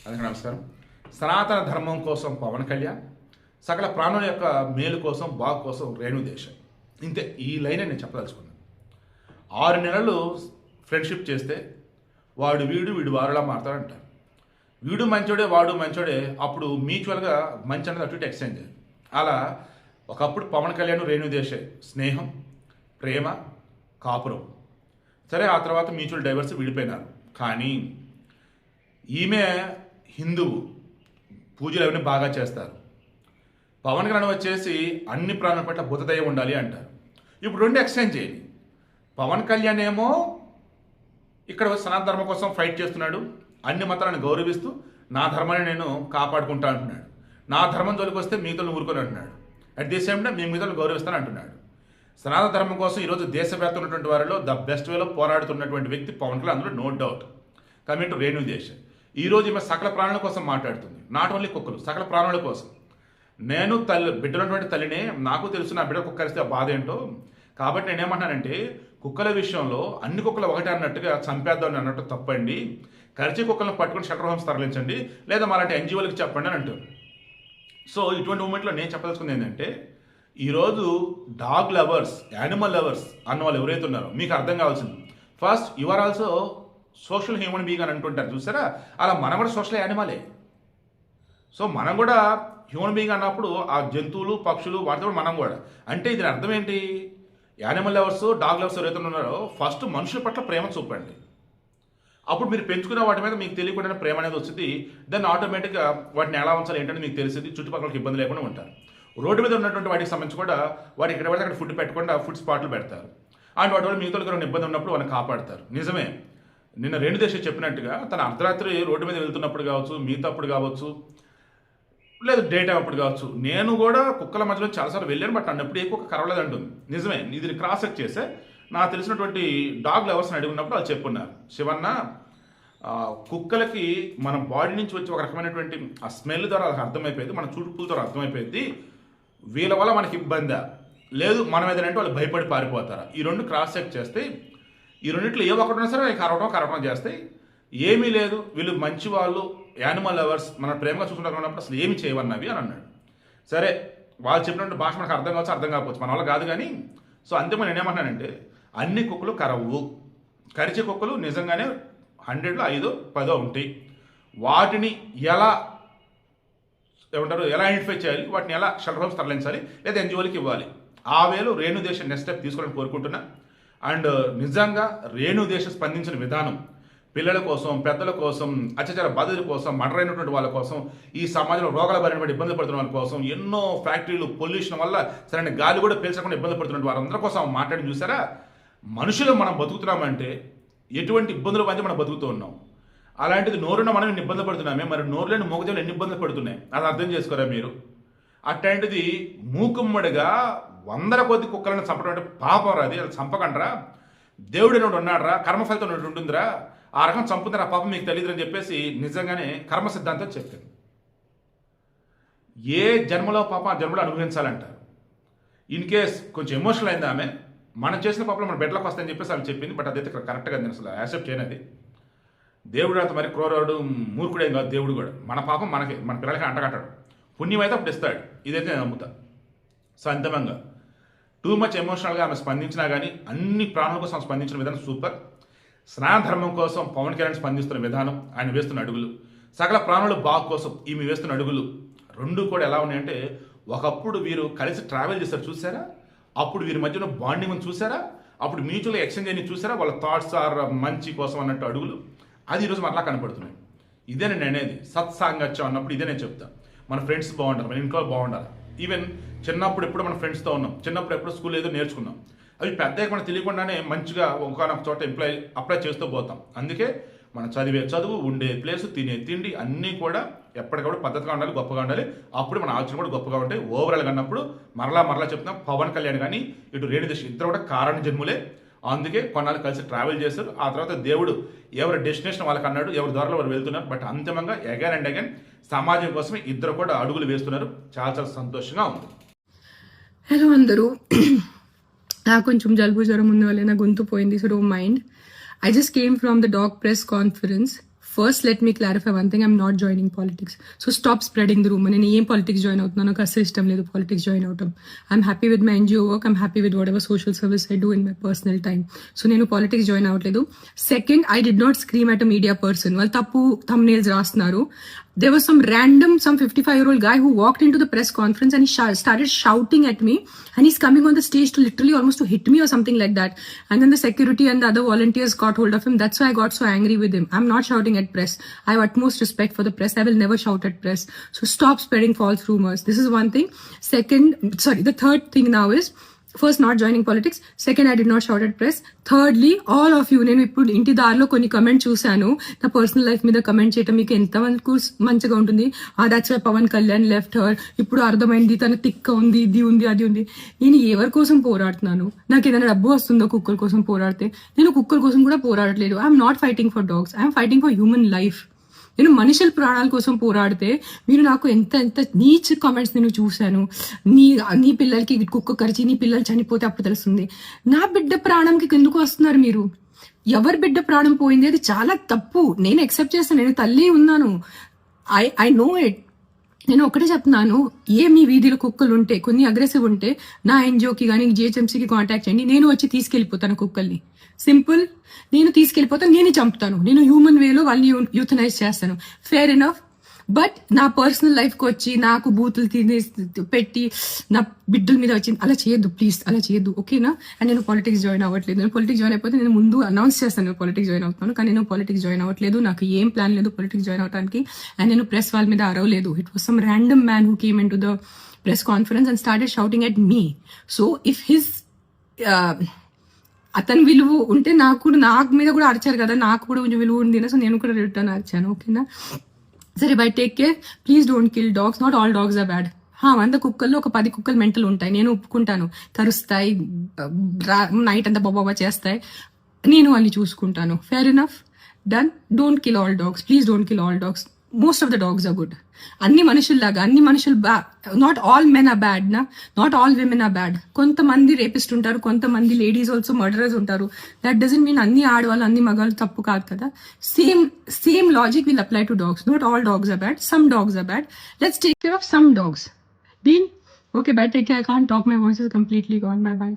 అందరికీ నమస్కారం. సనాతన ధర్మం కోసం పవన్ కళ్యాణ్, సకల ప్రాణుల యొక్క మేలు కోసం, బాగు కోసం రేణుదేశాయ్. ఇంతే, ఈ లైనే నేను చెప్పదలుచుకున్నాను. 6 నెలలు ఫ్రెండ్షిప్ చేస్తే వీడు వారులా మారుతాడంటారు. వీడు మంచోడే, వాడు మంచోడే, అప్పుడు మ్యూచువల్గా మంచి అనేది అటు ఇటు ఎక్స్చేంజ్ అయ్యింది. అలా ఒకప్పుడు పవన్ కళ్యాణ్ రేణుదేశాయ్ స్నేహం, ప్రేమ, కాపురం. సరే, ఆ తర్వాత మ్యూచువల్ డైవర్స్ విడిపోయినారు. కానీ ఈమె హిందువు, పూజలు అవన్నీ బాగా చేస్తారు. పవన్ కళ్యాణ్ వచ్చేసి అన్ని ప్రాణుల పట్ల బుధదయ ఉండాలి అంటారు. ఇప్పుడు రెండు ఎక్స్చేంజ్ చేయండి. పవన్ కళ్యాణ్ ఏమో ఇక్కడ సనాతన ధర్మం కోసం ఫైట్ చేస్తున్నాడు, అన్ని మతాలను గౌరవిస్తూ నా ధర్మాన్ని నేను కాపాడుకుంటా అంటున్నాడు. నా ధర్మం జోలికి వస్తే మిగతాలను ఊరుకొని అంటున్నాడు. అట్ ది సేమ్ టైం నేను మిగతాలను గౌరవిస్తాను అంటున్నాడు. సనాతన ధర్మం కోసం ఈరోజు దేశవ్యాప్తంగా ఉన్నటువంటి వారిలో ద బెస్ట్ వేలో పోరాడుతున్నటువంటి వ్యక్తి పవన్ కళ్యాణ్, అందులో no doubt. Coming to Renu Desai, ఈరోజు ఈమె సకల ప్రాణుల కోసం మాట్లాడుతుంది. నాట్ ఓన్లీ కుక్కలు, సకల ప్రాణుల కోసం. నేను బిడ్డలటువంటి తల్లిని, నాకు తెలుసు నా బిడ్డ కుక్కరిస్తే బాధ ఏంటో. కాబట్టి నేనేమంటానంటే, కుక్కల విషయంలో అన్ని కుక్కలు ఒకటే అన్నట్టుగా చంపేద్దామని అన్నట్టు తప్పండి. కరిచి కుక్కలను పట్టుకుని షెల్టర్ హోమ్స్ తరలించండి, లేదా అలాంటి ఎన్జిఓలకు చెప్పండి అని అంటారు. సో ఇటువంటి మూమెంట్లో నేను చెప్పదలుచుకుంది ఏంటంటే, ఈరోజు డాగ్ లవర్స్, యానిమల్ లవర్స్ అన్న వాళ్ళు ఎవరైతే ఉన్నారో మీకు అర్థం కావాల్సింది, first you are also social human being అని అంటుంటారు చూసారా, అలా మనం కూడా సోషల్ యానిమలే. సో మనం కూడా హ్యూమన్ బీయింగ్ అన్నప్పుడు ఆ జంతువులు, పక్షులు, వాటితో మనం కూడా. అంటే దీని అర్థం ఏంటి? యానిమల్ లవర్స్, డాగ్ లవర్స్ ఎవరైతే ఉన్నారో ఫస్ట్ మనుషుల పట్ల ప్రేమ చూపండి. అప్పుడు మీరు పెంచుకున్న వాటి మీద మీకు తెలియకుండా ప్రేమ అనేది వచ్చింది. దాన్ని ఆటోమేటిక్గా వాటిని ఎలా ఉంచాలి ఏంటంటే మీకు తెలిసింది, చుట్టుపక్కలకి ఇబ్బంది లేకుండా ఉంటారు. రోడ్డు మీద ఉన్నటువంటి వాటికి సంబంధించి కూడా వాటి ఎక్కడ పడితే అక్కడ ఫుడ్ పెట్టకుండా ఫుడ్ స్పాట్లు పెడతారు. అండ్ వాటి వల్ల మిగతా దగ్గర ఇబ్బంది ఉన్నప్పుడు వాళ్ళని కాపాడతారు. నిజమే, నిన్న రేణుదేశాయ్ చెప్పినట్టుగా తన అర్ధరాత్రి రోడ్డు మీద వెళ్తున్నప్పుడు కావచ్చు, మిగతాప్పుడు కావచ్చు, లేదు డే టైం అప్పుడు కావచ్చు, నేను కూడా కుక్కల మధ్యలో చాలాసార్లు వెళ్ళాను. బట్ అన్నప్పుడు ఏ కుక్క కరవలేదు అంటుంది. నిజమే, ఇది క్రాస్ చెక్ చేస్తే నాకు తెలిసినటువంటి డాగ్ లవర్స్ని అడిగినప్పుడు వాళ్ళు చెప్పున్నారు, శివన్న కుక్కలకి మన బాడీ నుంచి వచ్చి ఒక రకమైనటువంటి ఆ స్మెల్ ద్వారా అర్థమైపోయింది, మన చూపుల ద్వారా అర్థమైపోయింది, వీళ్ళ వల్ల మనకి ఇబ్బందా లేదు, మనం ఏదంటే వాళ్ళు భయపడి పారిపోతారా. ఈ రెండు క్రాస్ చెక్ చేస్తే ఈ రెండింటిలో ఏ ఒక్కడున్నా సరే కరవటం చేస్తాయి. ఏమీ లేదు, వీళ్ళు మంచి వాళ్ళు, యానిమల్ లవర్స్, మన ప్రేమగా చూసుకుంటారు అసలు ఏమి చేయవన్నవి అని అన్నాడు. సరే, వాళ్ళు చెప్పినట్టు భాష మనకు అర్థం కావచ్చు, అర్థం కాకపోవచ్చు, మన వల్ల కాదు. కానీ సో అంతిమంగా నేనేమంటున్నానంటే, అన్ని కుక్కలు కరవు, కరిచే కుక్కలు నిజంగానే 100లో 5, 10 ఉంటాయి. వాటిని ఎలా ఐడెంటిఫై చేయాలి, వాటిని ఎలా షెల్టర్ హోమ్స్ తరలించాలి, లేదా ఎన్జిఓలకి ఇవ్వాలి, ఆ వేలో రేణుదేశాయ్ నెక్స్ట్ స్టెప్ తీసుకోవాలని కోరుకుంటున్నా. అండ్ నిజంగా రేణుదేశాయ్ స్పందించిన విధానం పిల్లల కోసం, పెద్దల కోసం, అత్యాచార బాధితుల కోసం, మర్డర్ అయినటువంటి వాళ్ళ కోసం, ఈ సమాజంలో రోగాల బారిన ఇబ్బంది పడుతున్న వాళ్ళ కోసం, ఎన్నో ఫ్యాక్టరీలు పొల్యూషన్ వల్ల సరైన గాలి కూడా పీల్చకుండా ఇబ్బంది పడుతున్న వారందరి కోసం మాట్లాడి చూసారా. మనుషులు మనం బతుకుతున్నామంటే ఎటువంటి ఇబ్బందుల మధ్య మనం బతుకుతూ ఉన్నాం. అలాంటిది నోరున్న మనం ఎన్ని ఇబ్బంది పడుతున్నామే, మరి నోరు లేని మూగజాలు ఎన్ని ఇబ్బందులు పడుతున్నాయి, అది అర్థం చేసుకోరా మీరు. అట్లాంటిది మూకుమ్మడిగా 100 కొద్ది కుక్కలను చంపడం అంటే పాపం రాది, అది చంపకండ్రా, దేవుడు అనేవాడు ఉన్నాడరా, కర్మఫలితం ఉంటుందిరా, ఆ రకం చంపుతారా పాపం మీకు తెలియదురని చెప్పేసి నిజంగానే కర్మ సిద్ధాంతం చెప్పింది. ఏ జన్మలో పాపం ఆ జన్మలో అనుభవించాలంటారు. ఇన్ కేస్ కొంచెం ఎమోషనల్ అయింది ఆమె, మనం చేసిన పాపం మన బెడ్లకు వస్తాయని చెప్పేసి ఆమె చెప్పింది. బట్ అదైతే కరెక్ట్గా నేను అసలు యాక్సెప్ట్ చేయనది. దేవుడు అంత మరి క్రూరుడు, మూర్ఖుడేం కాదు దేవుడు కూడా. మన పాపం మనకి, మన పిల్లలకి అంటగట్టాడు, పుణ్యం అయితే అప్పుడు ఇస్తాడు, ఇదైతే నేను నమ్ముతా. సో అంతిమంగా టూ మచ్ ఎమోషనల్గా ఆమె స్పందించినా కానీ అన్ని ప్రాణుల కోసం స్పందించిన విధానం సూపర్. స్నాన ధర్మం కోసం పవన్ కళ్యాణ్ స్పందిస్తున్న విధానం, ఆయన వేస్తున్న అడుగులు, సకల ప్రాణుల బాగు కోసం ఈమె వేస్తున్న అడుగులు రెండు కూడా ఎలా ఉన్నాయంటే, ఒకప్పుడు వీరు కలిసి ట్రావెల్ చేశారు చూసారా, అప్పుడు వీరి మధ్యన బాండింగ్ చూసారా, అప్పుడు మ్యూచువల్ ఎక్స్చేంజ్ అని చూసారా, వాళ్ళ థాట్స్ ఆర్ మంచి కోసం అన్నట్టు అడుగులు, అది ఈరోజు మరలా కనపడుతున్నాయి. ఇదే నేను అనేది సత్సాంగత్యం అన్నప్పుడు ఇదే నేను చెప్తాను. మన ఫ్రెండ్స్ బాగుండాలి, మన ఇంట్లో బాగుండాలి. ఈవెన్ చిన్నప్పుడు ఎప్పుడు మన ఫ్రెండ్స్తో ఉన్నాం, చిన్నప్పుడు ఎప్పుడు స్కూల్ ఏదో నేర్చుకున్నాం, అవి పెద్ద మనకు తెలియకుండానే మంచిగా ఒకనొక చోట అప్లై చేస్తూ పోతాం. అందుకే మనం చదివే చదువు, ఉండే ప్లేసు, తినే తిండి అన్నీ కూడా ఎప్పటికప్పుడు పద్ధతిగా ఉండాలి, గొప్పగా ఉండాలి. అప్పుడు మన ఆలోచన కూడా గొప్పగా ఉంటాయి. ఓవరాల్గా అన్నప్పుడు మరలా చెప్తున్నాం, పవన్ కళ్యాణ్ కానీ ఇటు రేణుదేశాయ్ ఇద్దరు కూడా కారణ జన్ములే. అందుకే కొన్నాళ్ళు కలిసి ట్రావెల్ చేశారు. ఆ తర్వాత దేవుడు ఎవరి డెస్టినేషన్ వాళ్ళకి అన్నాడు, ఎవరి ద్వారాలో వారు వెళ్తున్నారు. బట్ అంతిమంగా అగైన్ అండ్ అగైన్ సమాజం కోసమే ఇద్దరు కూడా అడుగులు వేస్తున్నారు. చాలా చాలా సంతోషంగా ఉంది. హలో అందరూ, నాకు కొంచెం జలుబు జ్వరం ఉన్న వల్ల నా గొంతు పోయింది, so don't mind. I just came from the dog press conference. First let me clarify one thing, I'm not joining politics. So stop spreading the room. నేను ఏం పాలిటిక్స్ జాయిన్ అవుతున్నాను, నాకు అసలు ఇష్టం లేదు పాలిటిక్స్ జాయిన్ అవటం. I'm happy with my NGO work, I'm happy with what ever social service I do in my personal time. So నేను politics join అవ్వట్లేదు. Second, I did not scream at a media person. వాళ్ళు తప్పు thumbnails రాస్తున్నారు. There was some 55-year-old guy who walked into the press conference and he started shouting at me, and he's coming on the stage to literally almost to hit me or something like that. And then the security and the other volunteers got hold of him. That's why I got so angry with him. I'm not shouting at press. I have utmost respect for the press. I will never shout at press. So stop spreading false rumors. This is one thing. The third thing now is, first not joining politics, second I did not shout at press, thirdly all of you. నేను ఇప్పుడు ఇంటి దారిలో కొన్ని comment చూశాను, నా personal life మీద comment చేయటం మీకు ఎంతవరకు మంచిగా ఉంటుంది. That's why Pavan Kalyan left her, ఇప్పుడు అర్థమైంది తన తిక్క ఉంది, ఇది ఉంది, అది ఉంది. నేను ఎవరి కోసం పోరాడుతున్నాను? నాకు ఏదైనా డబ్బు వస్తుందో కుక్కల కోసం పోరాడితే? నేను కుక్కల కోసం కూడా పోరాడట్లేదు. I'm not fighting for dogs, I'm fighting for human life. నేను మనుషుల ప్రాణాల కోసం పోరాడితే మీరు నాకు ఎంత నీచ్ కామెంట్స్ నేను చూశాను. నీ పిల్లలకి కుక్క కరిచి నీ పిల్లలు చనిపోతే అప్పుడు తెలుస్తుంది. నా బిడ్డ ప్రాణంకి ఎందుకు వస్తున్నారు మీరు? ఎవరి బిడ్డ ప్రాణం పోయింది అది చాలా తప్పు. నేను ఎక్సెప్ట్ చేస్తాను, నేను తల్లి ఉన్నాను. I know it. నేను ఒకటే చెప్తున్నాను, మీ వీధిలో కుక్కలు ఉంటే, కొన్ని అగ్రెసివ్ ఉంటే నా ఎన్జిఓకి కానీ జిహెచ్ఎంసీకి కాంటాక్ట్ చేయండి. నేను వచ్చి తీసుకెళ్లిపోతాను కుక్కల్ని. సింపుల్. నేను తీసుకెళ్లిపోతాను, నేనే చంపుతాను. నేను హ్యూమన్ వేలో వాళ్ళని యూథనైజ్ చేస్తాను. Fair enough. బట్ నా పర్సనల్ లైఫ్కి వచ్చి నాకు బూతులు పెట్టి నా బిడ్డల మీద వచ్చి అలా చేయొద్దు ప్లీజ్, అలా చేయొద్దు, ఓకేనా? అండ్ నేను పాలిటిక్స్ జాయిన్ అవ్వట్లేదు. నేను పాలిటిక్స్ జాయిన్ అయిపోతే నేను ముందు అనౌన్స్ చేస్తాను నేను పాలిటిక్స్ జాయిన్ అవుతాను. కానీ నేను పాలిటిక్స్ జాయిన్ అవ్వట్లేదు. నాకు ఏం ప్లాన్ లేదు పాలిటిక్స్ జాయిన్ అవడానికి. అండ్ నేను ప్రెస్ వాళ్ళ మీద అరవలేదు. It was some random man who came into the press conference and started shouting at me. So if his అతని విలువ ఉంటే నాకు మీద కూడా అరిచారు కదా, నాకు కూడా కొంచెం విలువ ఉంది. సో నేను కూడా రిటర్న్ అరిచాను, ఓకేనా? సరే bye, take care. Please don't kill dogs. Not all dogs are bad. 100 కుక్కల్లో ఒక 10 కుక్కలు మెంటల్ ఉంటాయి, నేను ఒప్పుకుంటాను. కరుస్తాయి, నైట్ అంతా బాబా చేస్తాయి, నేను వాళ్ళని చూసుకుంటాను. Fair enough, done. Don't kill all dogs, please don't kill all dogs. Most of the dogs are good. అన్ని మనుషుల్లాగా అన్ని మనుషులు not all men are bad నా, not all women are bad. కొంతమంది రేపిస్ట్ ఉంటారు, కొంతమంది లేడీస్ ఆల్సో మర్డరర్స్ ఉంటారు. That doesn't mean అన్ని ఆడవాళ్ళు అన్ని మగాళ్ళు తప్పు కాదు కదా. Same logic will apply to dogs. Not all dogs are bad, some dogs are bad. Let's take care of some dogs. Dean? Okay, bye, take care. I can't talk, my voice is completely gone. Bye bye.